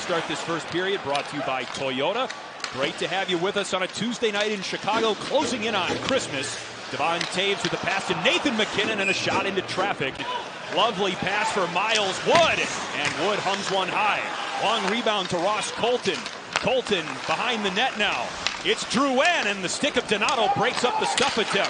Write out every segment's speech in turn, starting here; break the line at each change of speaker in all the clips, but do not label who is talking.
start this first period, brought to you by Toyota. Great to have you with us on a Tuesday night in Chicago, closing in on Christmas. Devon Toews with a pass to Nathan MacKinnon and a shot into traffic. Lovely pass for Miles Wood, and Wood hums one high. Long rebound to Ross Colton. Colton behind the net now. It's Drouin, and the stick of Donato breaks up the stuff attempt.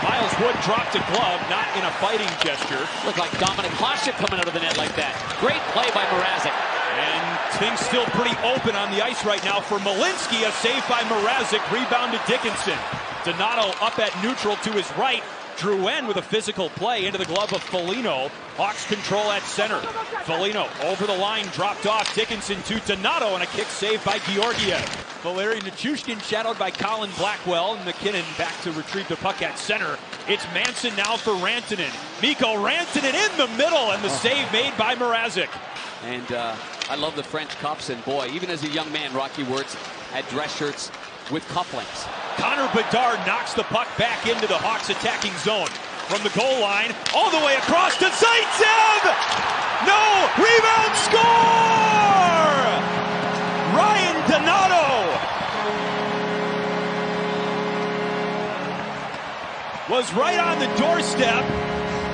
Miles Wood dropped a glove, not in a fighting gesture.
Looked like Dominic Hasek coming out of the net like that. Great play by Mrazek.
And things still pretty open on the ice right now for Malinsky. A save by Mrazek, rebound to Dickinson. Donato up at neutral to his right. Drouin with a physical play into the glove of Foligno. Hawks control at center. Foligno over the line, dropped off. Dickinson to Donato, and a kick saved by Georgiev. Valeri Nichushkin shadowed by Colin Blackwell. MacKinnon back to retrieve the puck at center. It's Manson now for Rantanen. Mikko Rantanen in the middle, and the save made by Mrazek.
And I love the French cuffs, and boy, even as a young man, Rocky Wirtz had dress shirts with cufflinks.
Connor Bedard knocks the puck back into the Hawks attacking zone. From the goal line, all the way across to Zaitsev! No! Rebound score! Ryan Donato was right on the doorstep,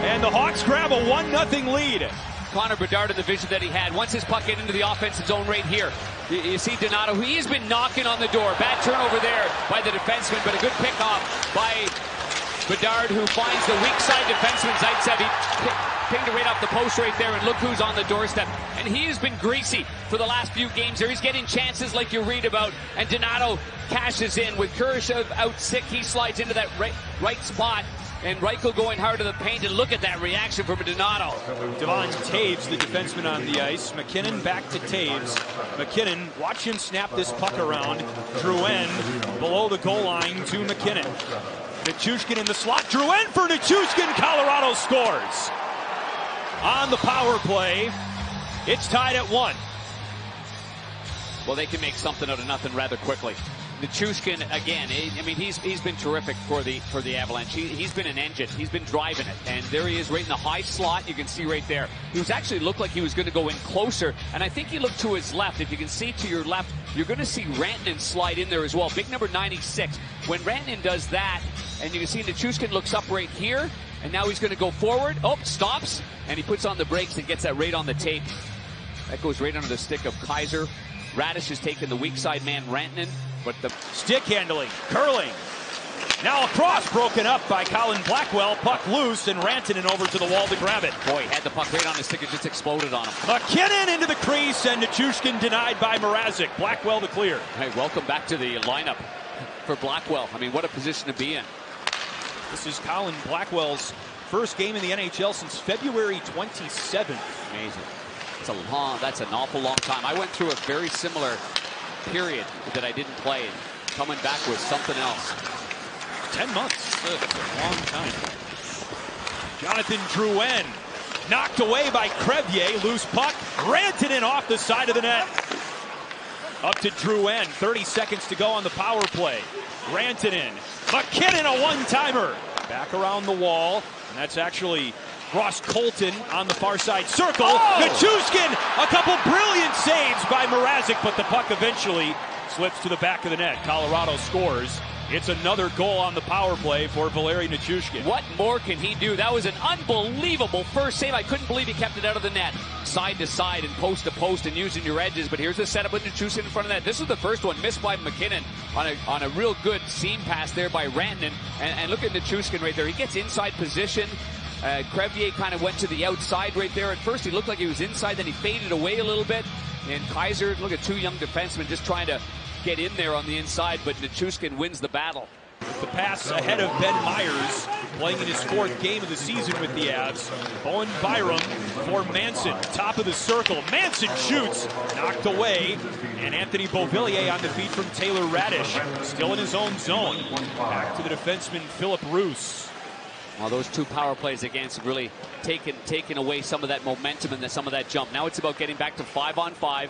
and the Hawks grab a 1-0 lead.
Connor Bedard in the vision that he had. Once his puck get into the offensive zone right here, you see Donato, he has been knocking on the door. Bad turnover there by the defenseman, but a good pick-off by Bedard, who finds the weak side defenseman Zaitsev. He pinged it right off the post right there, and look who's on the doorstep. And he has been greasy for the last few games here. He's getting chances like you read about, and Donato cashes in. With Kurashev out sick, he slides into that right spot. And Reichel going hard to the paint, and look at that reaction from Donato.
Devon Toews, the defenseman on the ice. MacKinnon back to Toews. MacKinnon, watch him snap this puck around. Drouin below the goal line to MacKinnon. Nichushkin in the slot. Drouin for Nichushkin. Colorado scores. On the power play, it's tied at 1.
Well, they can make something out of nothing rather quickly. Nichushkin, again, I mean, he's been terrific for the Avalanche. He's been an engine. He's been driving it. And there he is right in the high slot. You can see right there. He was actually looked like he was going to go in closer. And I think he looked to his left. If you can see to your left, you're going to see Rantanen slide in there as well. Big number 96. When Rantanen does that, and you can see Nichushkin looks up right here, and now he's going to go forward. Oh, stops, and he puts on the brakes and gets that right on the tape. That goes right under the stick of Kaiser. Radish has taken the weak side man, Rantanen. But the
stick handling, curling. Now a cross broken up by Colin Blackwell. Puck loose, and Rantanen over to the wall to grab it.
Boy, had the puck right on his stick. It just exploded on him.
MacKinnon into the crease, and Nichushkin denied by Mrazek. Blackwell the clear.
Hey, welcome back to the lineup for Blackwell. I mean, what a position to be in.
This is Colin Blackwell's first game in the NHL since February 27th.
Amazing. That's an awful long time. I went through a very similar period that I didn't play, and coming back was something else.
10 months. That's a long time. Jonathan Drouin knocked away by Crevier. Loose puck. Rantanen off the side of the net. Up to Drouin. 30 seconds to go on the power play. Rantanen. MacKinnon, a one-timer. Back around the wall. And that's actually Ross Colton on the far side circle. Nichushkin, a couple brilliant saves by Mrazek, but the puck eventually slips to the back of the net. Colorado scores. It's another goal on the power play for Valeri Nichushkin.
What more can he do? That was an unbelievable first save. I couldn't believe he kept it out of the net. Side to side and post to post and using your edges. But here's the setup with Nichushkin in front of that. This was the first one missed by MacKinnon on a real good seam pass there by Rantanen. And look at Nichushkin right there. He gets inside position. Crevier kind of went to the outside right there. At first he looked like he was inside, then he faded away a little bit. And Kaiser, look at two young defensemen just trying to get in there on the inside, but Nichushkin wins the battle.
The pass ahead of Ben Myers, playing in his 4th game of the season with the Avs. Bowen Byram for Manson, top of the circle. Manson shoots, knocked away, and Anthony Beauvillier on the feet from Taylor Radish, still in his own zone. Back to the defenseman Philip Roos.
Well, those two power plays against have really taken away some of that momentum and some of that jump. Now it's about getting back to 5-on-5,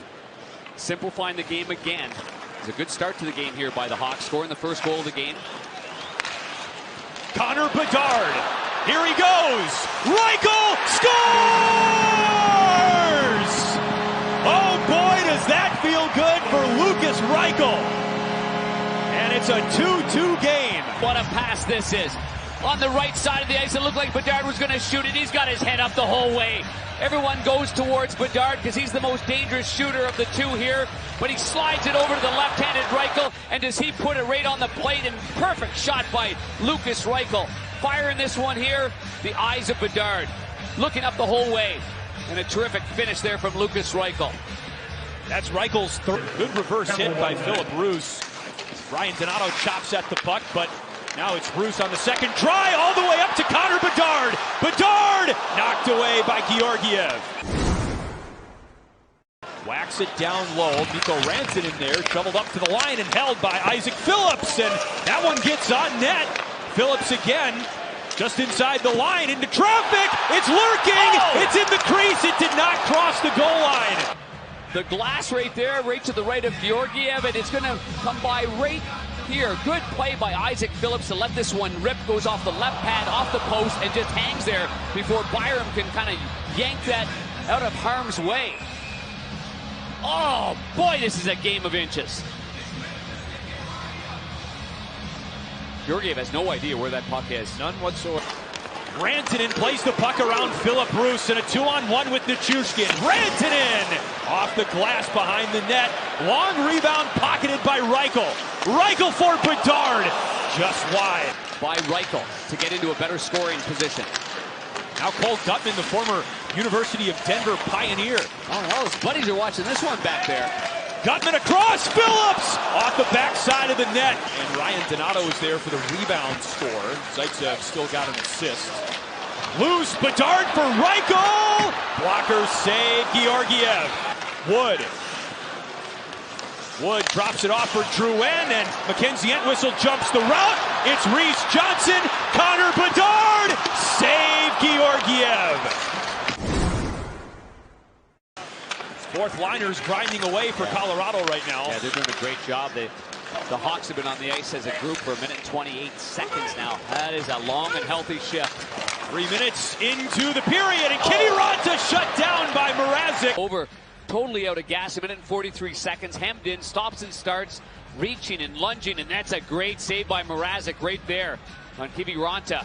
simplifying the game again. It's a good start to the game here by the Hawks, scoring the first goal of the game.
Connor Bedard, here he goes. Reichel scores! Oh boy, does that feel good for Lukas Reichel? And it's a 2-2 game.
What a pass this is. On the right side of the ice, it looked like Bedard was going to shoot it. He's got his head up the whole way. Everyone goes towards Bedard because he's the most dangerous shooter of the two here. But he slides it over to the left-handed Reichel, and does he put it right on the plate? And perfect shot by Lukas Reichel. Firing this one here, the eyes of Bedard. Looking up the whole way. And a terrific finish there from Lukas Reichel.
That's Reichel's third. Good reverse hit by Philip Roos. Ryan Donato chops at the puck, but now it's Roos on the second try, all the way up to Connor Bedard. Bedard knocked away by Georgiev. Whacks it down low. Mikko Rantanen in there, shoveled up to the line and held by Isaac Phillips, and that one gets on net. Phillips again, just inside the line, into traffic. It's lurking. Oh! It's in the crease. It did not cross the goal line.
The glass right there, right to the right of Georgiev, and it's going to come by right here. Good play by Isaac Phillips to let this one rip. Goes off the left pad, off the post, and just hangs there before Byram can kind of yank that out of harm's way. Oh, boy, this is a game of inches. Georgiev has no idea where that puck is.
None whatsoever. Rantanen plays the puck around Philip Roos, and a 2-on-1 with Nichushkin. Rantanen off the glass behind the net. Long rebound pocketed by Reichel. Reichel for Bedard, just wide.
By Reichel to get into a better scoring position.
Now Cole Gutman, the former University of Denver Pioneer.
Oh, all his buddies are watching this one back there.
Gutman across, Phillips off the backside of the net. And Ryan Donato is there for the rebound score. Zaitsev still got an assist. Loose, Bedard for Reichel. Blocker save, Georgiev. Wood drops it off for Drouin, and Mackenzie Entwistle jumps the route. It's Reese Johnson, Connor Bedard, save Georgiev. Fourth liners grinding away for Colorado right now.
Yeah, they're doing a great job. The Hawks have been on the ice as a group for 1 minute and 28 seconds now. That is a long and healthy shift.
3 minutes into the period, and Kitty Ranta shut down by Mrazek.
Over, totally out of gas, 1 minute and 43 seconds. Hemmed in, stops and starts, reaching and lunging, and that's a great save by Mrazek right there on Kitty Ranta.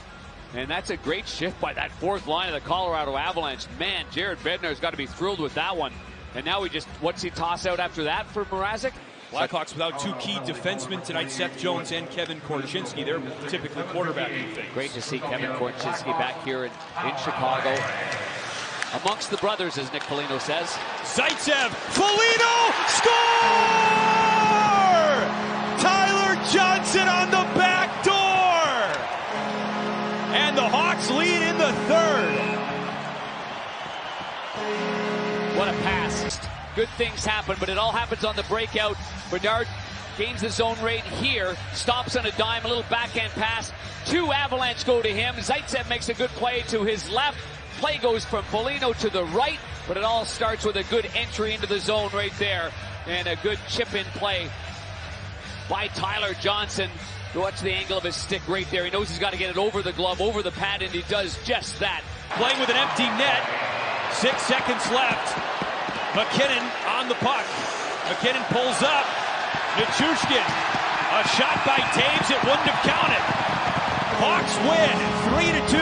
And that's a great shift by that fourth line of the Colorado Avalanche. Man, Jared Bednar's got to be thrilled with that one. And now what's he toss out after that for Mrazek?
Blackhawks without two key defensemen tonight, Seth Jones and Kevin Korchinski. They're typically quarterbacking things.
Great to see Kevin Korchinski back here in Chicago. Amongst the brothers, as Nick Foligno says.
Zaitsev, Foligno, score! Tyler Johnson on the back door! And the Hawks lead in the third.
What a pass. Good things happen, but it all happens on the breakout. Bedard gains the zone right here, stops on a dime, a little backhand pass. 2 Avalanche go to him. Zaitsev makes a good play to his left. Play goes from Foligno to the right, but it all starts with a good entry into the zone right there. And a good chip-in play by Tyler Johnson. Watch the angle of his stick right there. He knows he's got to get it over the glove, over the pad, and he does just that.
Playing with an empty net. 6 seconds left. McKinnon on the puck. McKinnon pulls up. Nichushkin. A shot by Taves. It wouldn't have counted. Hawks win 3-2.